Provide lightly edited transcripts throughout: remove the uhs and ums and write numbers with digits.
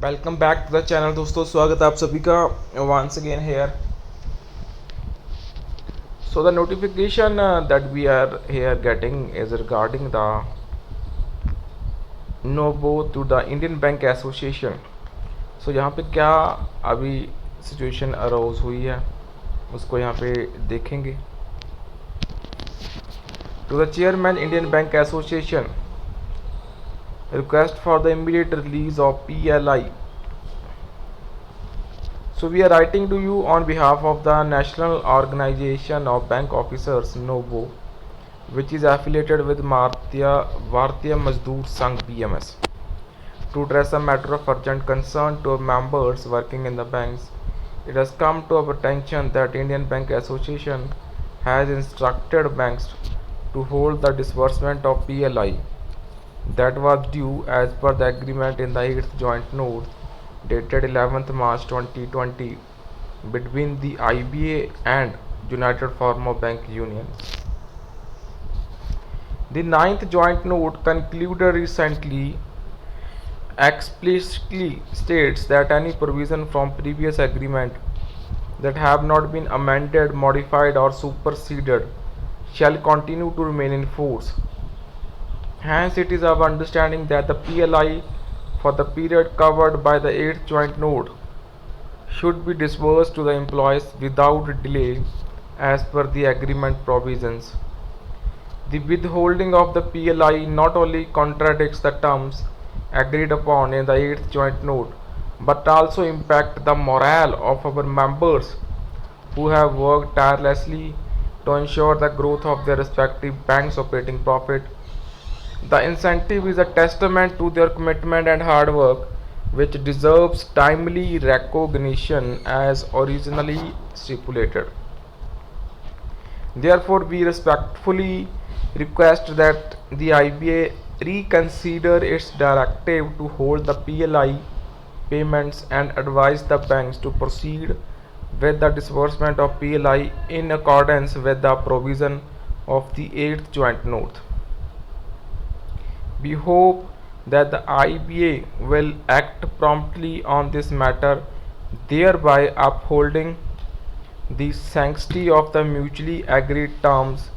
Welcome back to the channel दोस्तों, स्वागत है आप सभी का once again here. So the notification that we are here getting is regarding the NOBO to the Indian Bank Association. So यहाँ पे क्या अभी सिचुएशन अरोज हुई है उसको यहाँ पे देखेंगे. To the chairman Indian Bank Association, request for the immediate release of PLI. So we are writing to you on behalf of the National Organization of Bank Officers (NOBO), which is affiliated with Bharatiya Mazdoor Sangh (BMS), to address a matter of urgent concern to members working in the banks. It has come to our attention that Indian Bank Association has instructed banks to hold the disbursement of PLI that was due as per the agreement in the 8th joint note dated 11th March 2020 between the IBA and United Farmer Bank Union. The 9th joint note concluded recently explicitly states that any provision from previous agreement that have not been amended, modified or superseded shall continue to remain in force. Hence, it is our understanding that the PLI for the period covered by the 8th joint note should be disbursed to the employees without delay as per the agreement provisions. The withholding of the PLI not only contradicts the terms agreed upon in the 8th joint note but also impact the morale of our members who have worked tirelessly to ensure the growth of their respective banks' operating profit. The incentive is a testament to their commitment and hard work, which deserves timely recognition as originally stipulated. Therefore, we respectfully request that the IBA reconsider its directive to hold the PLI payments and advise the banks to proceed with the disbursement of PLI in accordance with the provision of the 8th joint note. We hope that the IBA will act promptly on this matter, thereby upholding the sanctity of the mutually agreed terms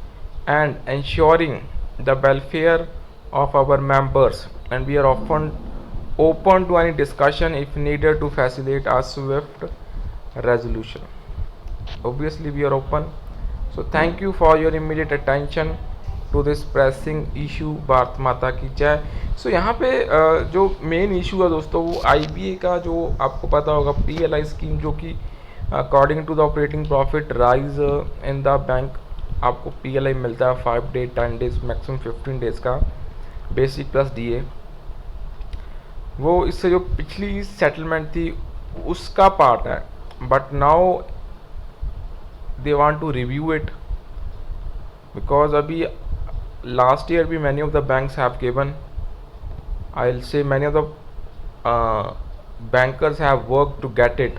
and ensuring the welfare of our members. And we are often open to any discussion if needed to facilitate a swift resolution. Obviously, we are open. So thank you for your immediate attention to this pressing issue. Bharat माता की जय. सो यहाँ पे जो main issue है दोस्तों वो IBA का, जो आपको पता होगा पीएलआई स्कीम, जो कि according to the operating profit rise in the bank आपको पीएलआई मिलता है 5 डेज 10 डेज मैक्सिमम 15 डेज का बेसिक प्लस डीए. वो इससे जो पिछली सेटलमेंट थी उसका पार्ट है, but now they want to review it because अभी last year भी many of the banks have given, I'll say many of the bankers have worked to get it,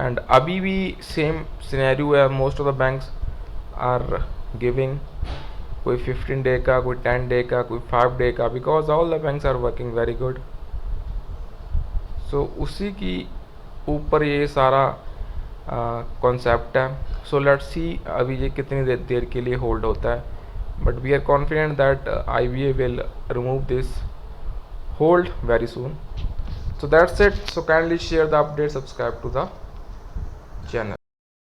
and अभी भी same scenario है. most of the banks are giving कोई 15 day का, कोई 10 day का, कोई 5 day का, because all the banks are working very good. so उसी की ऊपर ये सारा कॉन्सेप्ट है. सो लेट्स सी अभी ये कितनी देर के लिए होल्ड होता है, but we are confident that IBA will remove this hold very soon. So that's it. So kindly share the update, subscribe to the channel.